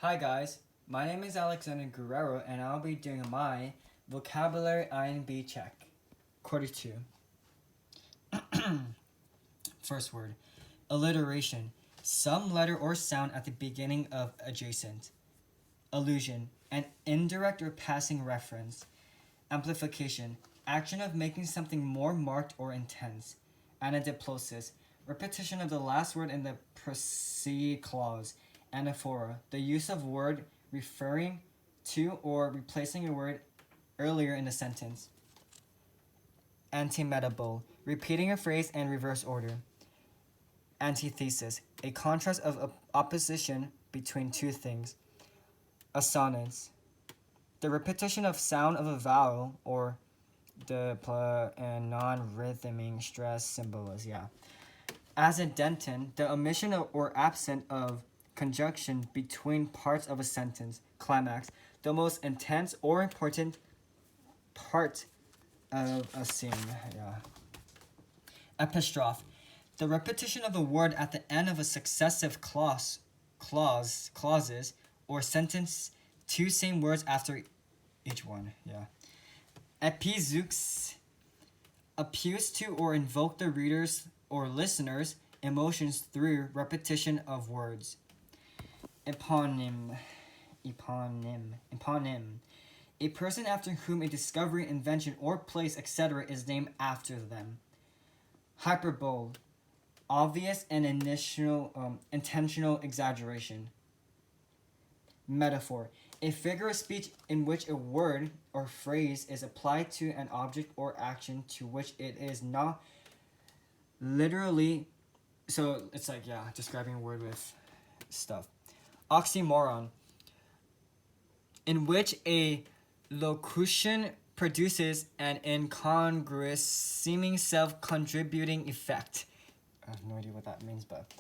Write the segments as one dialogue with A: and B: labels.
A: Hi guys, my name is Alexander Guerrero and I'll be doing my vocabulary INB check. Quarter 2. First word, alliteration, some letter or sound at the beginning of adjacent. Allusion, an indirect or passing reference. Amplification, action of making something more marked or intense. Anadiplosis, repetition of the last word in the preceding clause. Anaphora, the use of word referring to or replacing a word earlier in the sentence. Antimetabole, repeating a phrase in reverse order. Antithesis, a contrast of opposition between two things. Assonance, the repetition of sound of a vowel or the and non-rhythming stress symbols. Accidentin, the omission or absence of conjunction between parts of a sentence. Climax, the most intense or important part of a scene. Epistrophe, the repetition of a word at the end of a successive clauses or sentence, two same words after each one. Epizeux, appeals to or invoke the reader's or listener's emotions through repetition of words. Eponym, a person after whom a discovery, invention, or place, etc. is named after them. Hyperbole, obvious and intentional exaggeration. Metaphor, a figure of speech in which a word or phrase is applied to an object or action to which it is not literally, so it's like, describing a word with stuff. Oxymoron, in which a locution produces an incongruous, seeming self-contributing effect. I have no idea what that means, but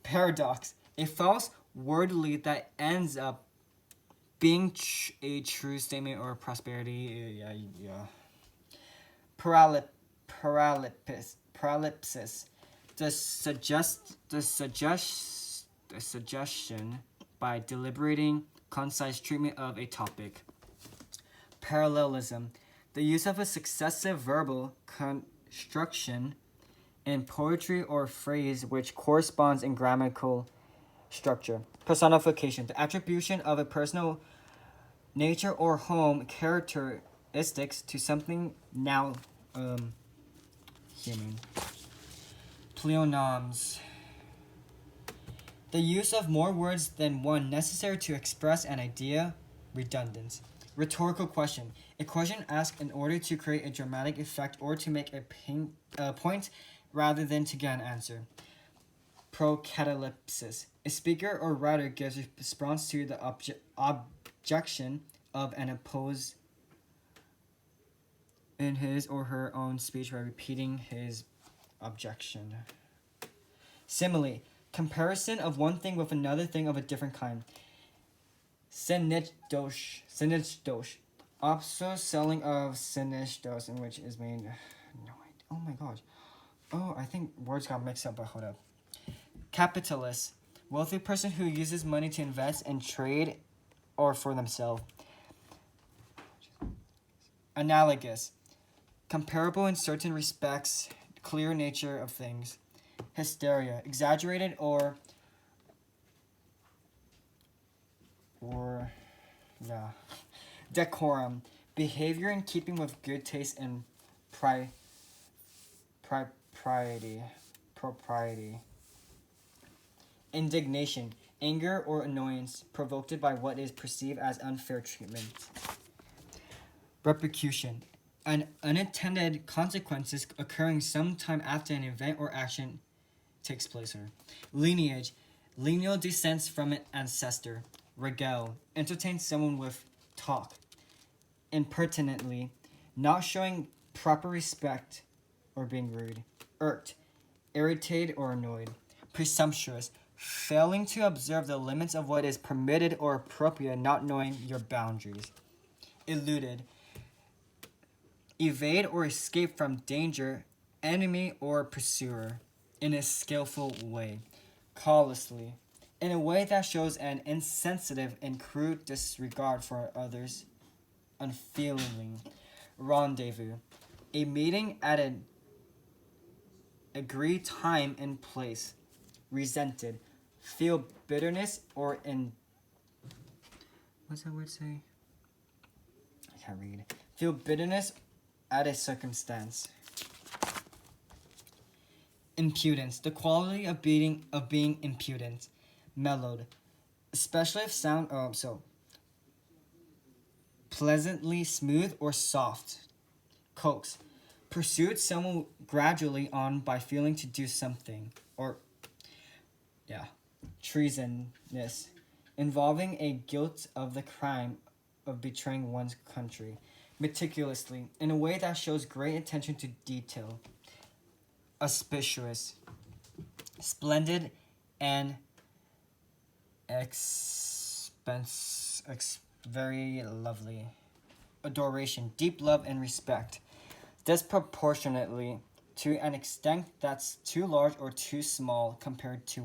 A: paradox, a false word lead that ends up being a true statement or prosperity. Paralypsis, the suggestion by deliberating concise treatment of a topic. Parallelism, the use of a successive verbal construction in poetry or phrase which corresponds in grammatical structure. Personification, the attribution of a personal nature or home characteristics to something now human. Pleonasms, the use of more words than one necessary to express an idea. Redundant. Rhetorical question, a question asked in order to create a dramatic effect or to make a point rather than to get an answer. Procatalepsis, a speaker or writer gives a response to the objection of an opposed in his or her own speech by repeating his objection. Simile, comparison of one thing with another thing of a different kind. Synecdoche, also selling of synecdoche, in which is made. Oh my gosh. Oh, I think words got mixed up, but hold up. Capitalist, wealthy person who uses money to invest and trade or for themselves. Analogous, comparable in certain respects, clear nature of things. Hysteria, exaggerated or decorum, behavior in keeping with good taste and propriety. Indignation, anger or annoyance provoked by what is perceived as unfair treatment. Repercussion, an unintended consequences occurring sometime after an event or action takes place. Lineage, lineal descent from an ancestor. Regale, entertain someone with talk. Impertinently, not showing proper respect or being rude. Irked, irritated or annoyed. Presumptuous, failing to observe the limits of what is permitted or appropriate, not knowing your boundaries. Eluded, evade or escape from danger, enemy or pursuer in a skillful way. Callously, in a way that shows an insensitive and crude disregard for others' unfeeling. Rendezvous, a meeting at an agreed time and place. Resented, feel bitterness or what's that word say? I can't read. Feel bitterness at a circumstance. Impudence, the quality of being impudent. Mellowed, especially if sound pleasantly smooth or soft. Coax, pursued someone gradually on by feeling to do something. Treasonous, involving a guilt of the crime of betraying one's country. Meticulously, in a way that shows great attention to detail. Auspicious, splendid and very lovely. Adoration, deep love and respect. Disproportionately, to an extent that's too large or too small compared to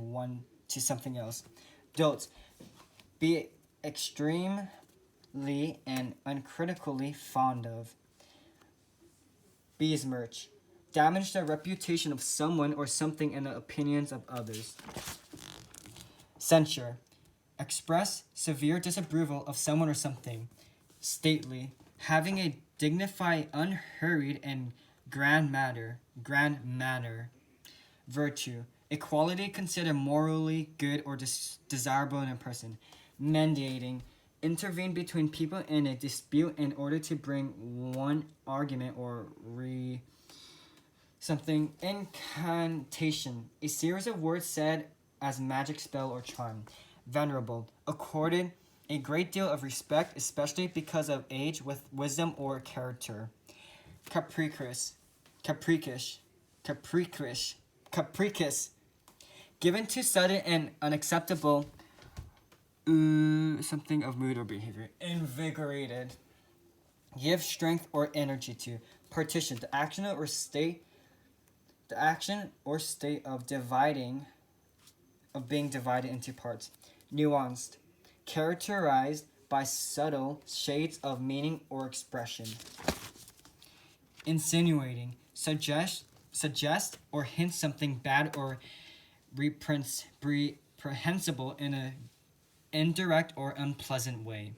A: something else. Dotes, be extremely and uncritically fond of. Besmirch, damage the reputation of someone or something in the opinions of others. Censure, express severe disapproval of someone or something. Stately, having a dignified, unhurried, and grand manner. Virtue, a quality considered morally good or desirable in a person. Mediating, intervene between people in a dispute in order to bring one argument or something. Incantation, a series of words said as magic spell or charm. Venerable, accorded a great deal of respect, especially because of age, with wisdom or character. Capricious, given to sudden and unacceptable something of mood or behavior. Invigorated, give strength or energy to. Partition, the action or state of being divided into parts. Nuanced, characterized by subtle shades of meaning or expression. Insinuating, suggest or hint something bad or reprehensible in an indirect or unpleasant way.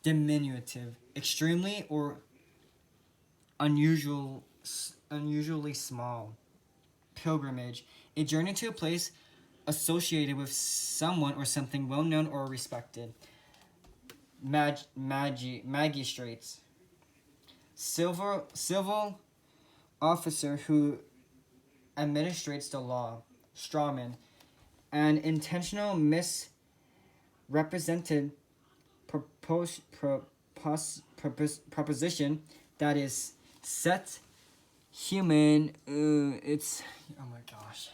A: Diminutive, extremely or unusually small. Pilgrimage, a journey to a place associated with someone or something well known or respected. Magistrates, civil officer who administrates the law. Strawman, an intentional misrepresented proposition that is set human. Oh my gosh.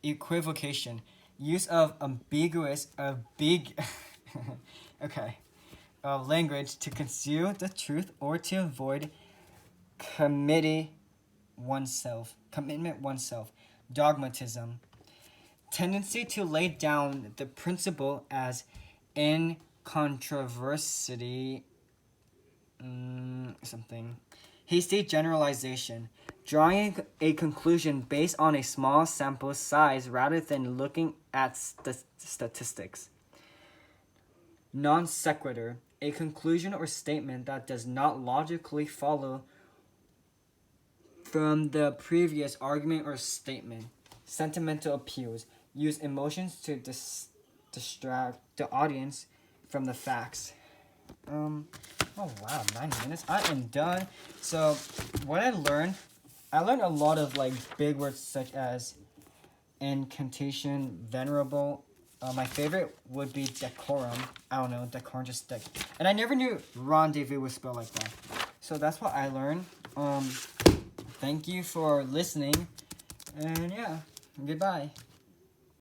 A: Equivocation, use of ambiguous language to conceal the truth or to avoid commitment oneself. Dogmatism, tendency to lay down the principle as incontrovertible. Hasty generalization, drawing a conclusion based on a small sample size rather than looking at statistics. Non sequitur, a conclusion or statement that does not logically follow from the previous argument or statement. Sentimental appeals, use emotions to distract the audience from the facts. Oh wow, 9 minutes. I am done. So what I learned a lot of big words such as incantation, venerable. My favorite would be decorum. I don't know, decorum, just stick. And I never knew rendezvous was spelled like that. So that's what I learned. Thank you for listening. And yeah, goodbye.